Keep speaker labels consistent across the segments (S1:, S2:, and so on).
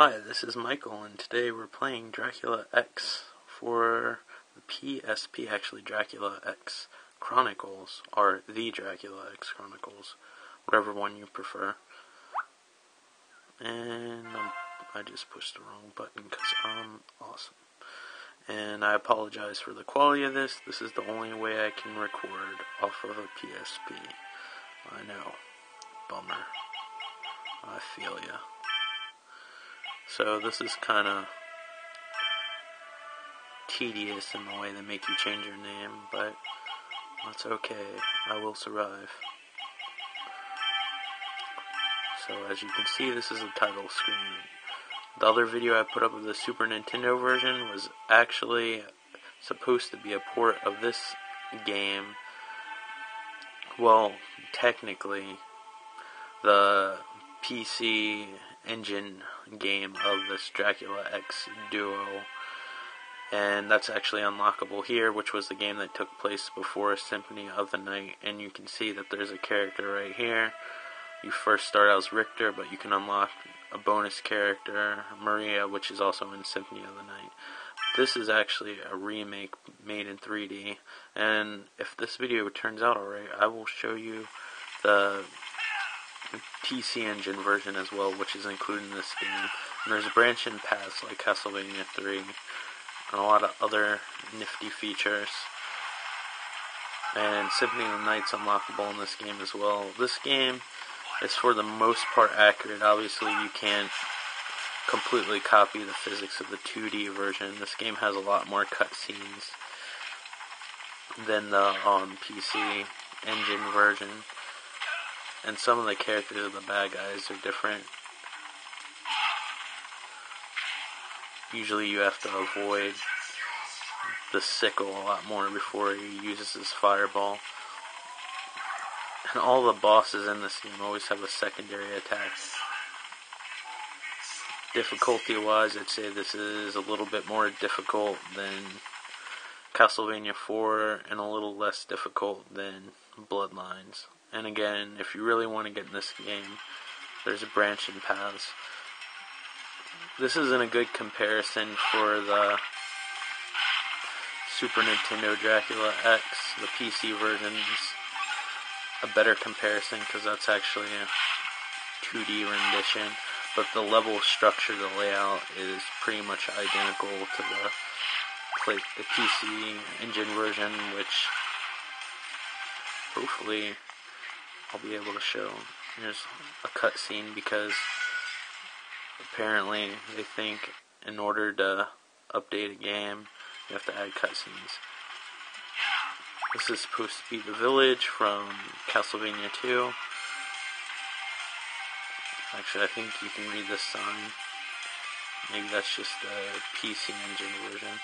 S1: Hi, this is Michael, and today we're playing Dracula X for the PSP, actually Dracula X Chronicles, or the Dracula X Chronicles, whatever one you prefer. And I just pushed the wrong button because I'm awesome. And I apologize for the quality of this. This is the only way I can record off of a PSP. I know. Bummer. I feel ya. So this is kind of tedious in the way they make you change your name, but that's okay. I will survive. So as you can see, this is the title screen. The other video I put up of the Super Nintendo version was actually supposed to be a port of this game. Well, technically, the PC engine game of this Dracula X duo, and that's actually unlockable here, which was the game that took place before Symphony of the Night. And you can see that there's a character right here. You first start out as Richter, but you can unlock a bonus character, Maria, which is also in Symphony of the Night. This is actually a remake made in 3D, and if this video turns out alright, I will show you the PC Engine version as well, which is included in this game. And there's branching paths like Castlevania 3 and a lot of other nifty features. And Symphony of the Night's unlockable in this game as well. This game is for the most part accurate. Obviously you can't completely copy the physics of the 2D version. This game has a lot more cutscenes than the PC Engine version. And some of the characters of the bad guys are different. Usually you have to avoid the sickle a lot more before he uses his fireball. And all the bosses in this game always have a secondary attack. Difficulty-wise, I'd say this is a little bit more difficult than Castlevania 4 and a little less difficult than Bloodlines. And again, if you really want to get in this game, there's branching paths. This isn't a good comparison for the Super Nintendo Dracula X. The PC version is a better comparison because that's actually a 2D rendition. But the level structure, the layout is pretty much identical to the PC Engine version, which hopefully I'll be able to show. Here's a cutscene because apparently they think in order to update a game, you have to add cutscenes. This is supposed to be the village from Castlevania 2. Actually, I think you can read this sign. Maybe that's just the PC Engine version.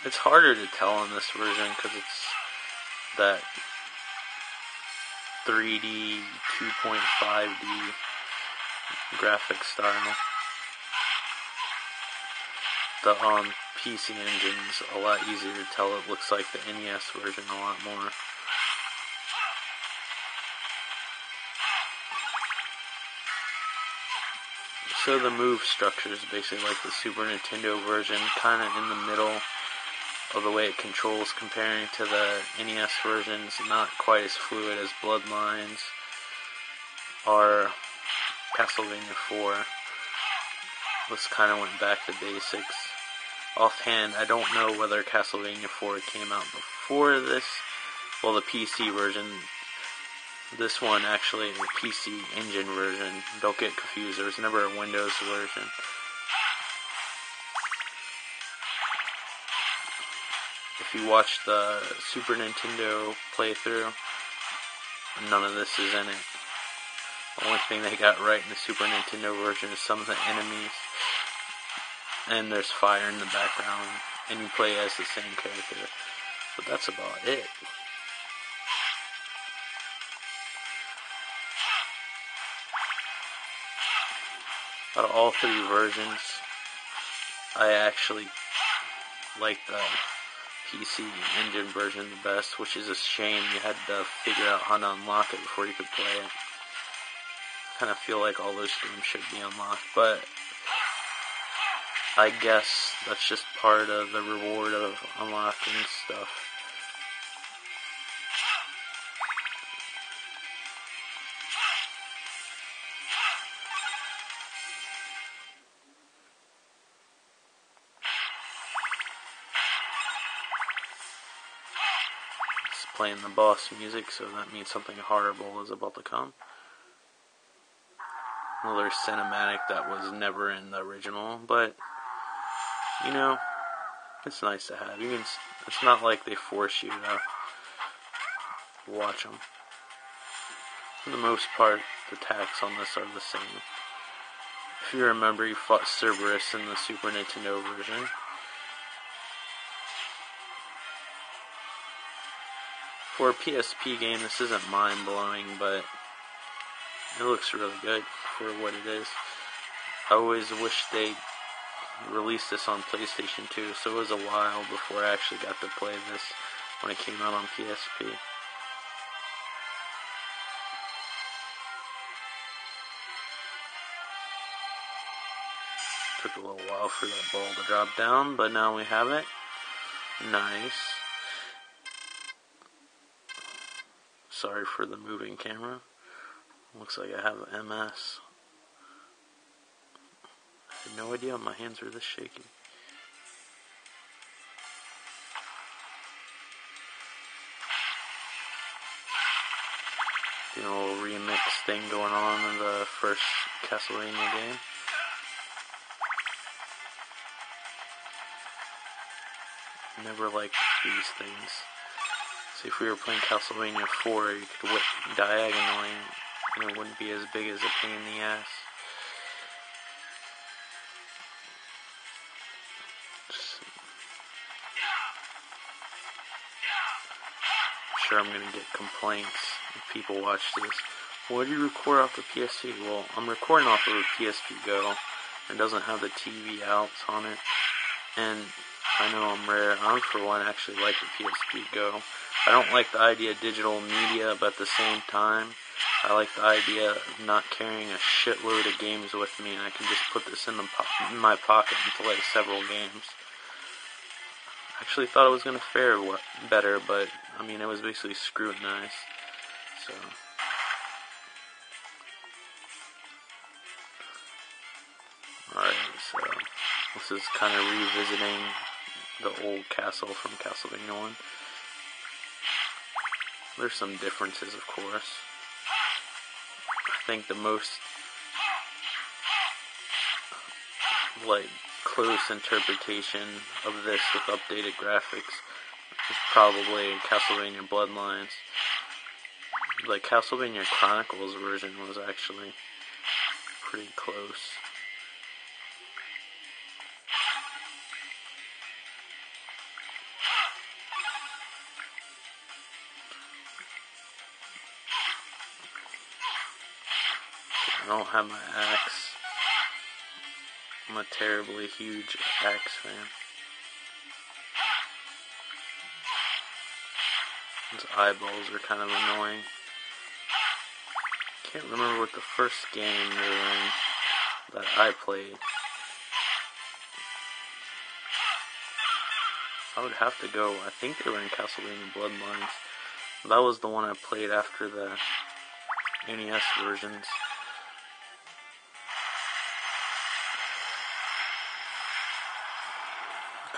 S1: It's harder to tell in this version because it's that 3D, 2.5D graphic style. The PC Engine's a lot easier to tell. It looks like the NES version a lot more. So the move structure is basically like the Super Nintendo version, kind of in the middle of the way it controls, comparing to the NES versions. Not quite as fluid as Bloodlines or Castlevania 4. This kind of went back to basics. Offhand, I don't know whether Castlevania 4 came out before this. Well, the PC version. This one actually, the PC Engine version. Don't get confused, there was never a Windows version. If you watch the Super Nintendo playthrough, none of this is in it. The only thing they got right in the Super Nintendo version is some of the enemies. And there's fire in the background. And you play as the same character. But that's about it. Out of all three versions, I actually like the PC Engine version the best, which is a shame. You had to figure out how to unlock it before you could play it. I kind of feel like all those games should be unlocked, but I guess that's just part of the reward of unlocking stuff. It's playing the boss music, so that means something horrible is about to come. Another cinematic that was never in the original, but you know, it's nice to have. It's not like they force you to watch them. For the most part, the attacks on this are the same. If you remember, you fought Cerberus in the Super Nintendo version. For a PSP game, this isn't mind-blowing, but it looks really good for what it is. I always wish they'd release this on PlayStation 2, so it was a while before I actually got to play this when it came out on PSP. Took a little while for that ball to drop down, but now we have it. Nice. Sorry for the moving camera. Looks like I have MS. I had no idea my hands were this shaky. You know, a little remix thing going on in the first Castlevania game. Never liked these things. See, if we were playing Castlevania 4, you could whip diagonally, and it wouldn't be as big as a pain in the ass. I'm sure I'm going to get complaints if people watch this. Why do you record off the PSP? Well, I'm recording off of a PSP Go. It doesn't have the TV outs on it. And I know I'm rare. I, for one, actually like the PSP Go. I don't like the idea of digital media, but at the same time, I like the idea of not carrying a shitload of games with me, and I can just put this in my pocket and play several games. I actually thought it was going to fare better, but, I mean, it was basically scrutinized, so. Alright, so, this is kind of revisiting the old castle from Castlevania 1. There's some differences, of course. I think the most, close interpretation of this with updated graphics is probably Castlevania Bloodlines. The Castlevania Chronicles version was actually pretty close. I don't have my axe. I'm a terribly huge axe fan. His eyeballs are kind of annoying. Can't remember what the first game they were in that I played. I would have to go. I think they were in Castlevania Bloodlines. That was the one I played after the NES versions.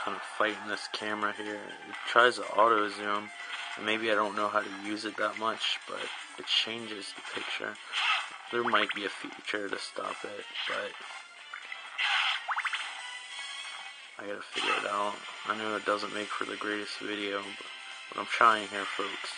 S1: Kind of fighting this camera here. It tries to auto zoom, and maybe I don't know how to use it that much, but it changes the picture. There might be a feature to stop it, but I gotta figure it out. I know it doesn't make for the greatest video, but I'm trying here, folks.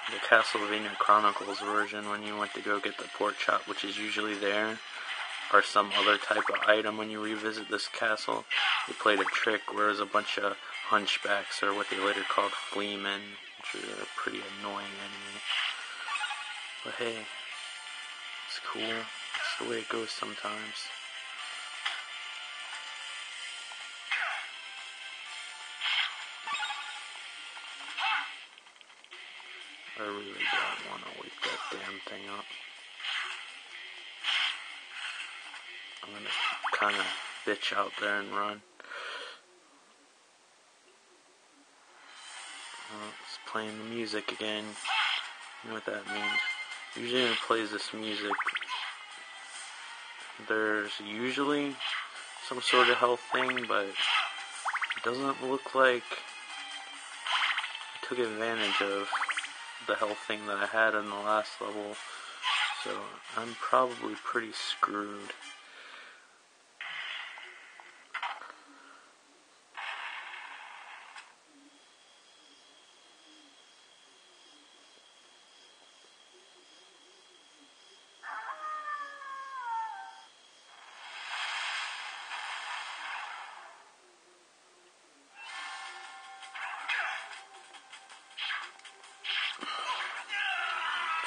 S1: The Castlevania Chronicles version, when you went to go get the pork chop, which is usually there, or some other type of item when you revisit this castle, they played a trick where there's a bunch of hunchbacks, or what they later called fleamen, which are a pretty annoying enemy. But hey, It's cool. That's the way it goes sometimes. I really don't want to wake that damn thing up. I'm gonna kind of bitch out there and run. Oh, it's playing the music again. You know what that means. Usually when it plays this music, there's usually some sort of health thing, but it doesn't look like I took advantage of the health thing that I had in the last level, so I'm probably pretty screwed.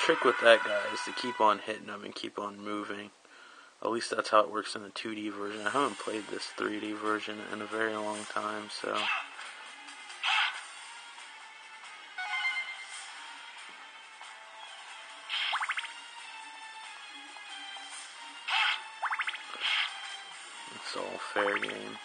S1: Trick with that guy is to keep on hitting him and keep on moving. At least that's how it works in the 2D version. I haven't played this 3D version in a very long time, so it's all fair game.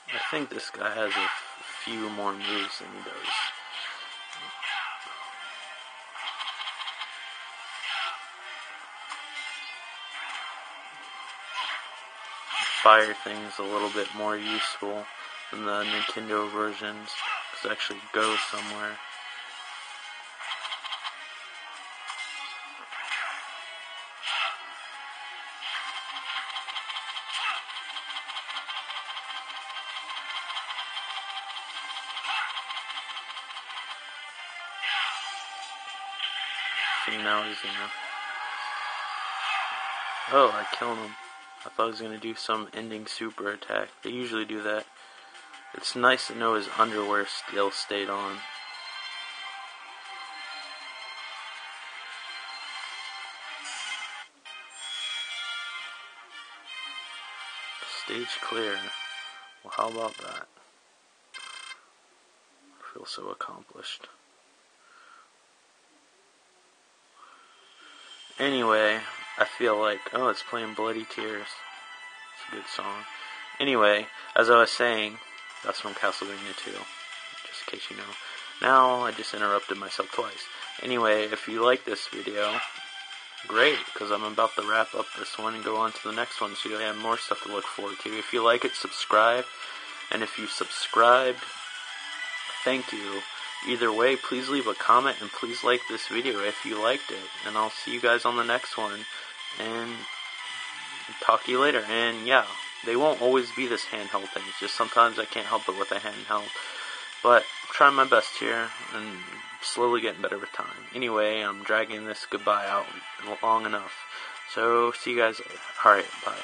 S1: I think this guy has a few more moves than he does. Fire thing's a little bit more useful than the Nintendo versions, because it actually goes somewhere. See, now he's gonna... Oh, I killed him. I thought he was gonna do some ending super attack. They usually do that. It's nice to know his underwear still stayed on. Stage clear. Well, how about that? I feel so accomplished. Anyway, I feel like... Oh, it's playing Bloody Tears. It's a good song. Anyway, as I was saying, that's from Castlevania 2. Just in case you know. Now, I just interrupted myself twice. Anyway, if you like this video, great, because I'm about to wrap up this one and go on to the next one, so you have more stuff to look forward to. If you like it, subscribe. And if you subscribed, thank you. Either way, please leave a comment and please like this video if you liked it. And I'll see you guys on the next one. And talk to you later. And yeah, they won't always be this handheld thing. It's just sometimes I can't help it with a handheld. But I'm trying my best here and slowly getting better with time. Anyway, I'm dragging this goodbye out long enough. So, see you guys later. Alright, bye.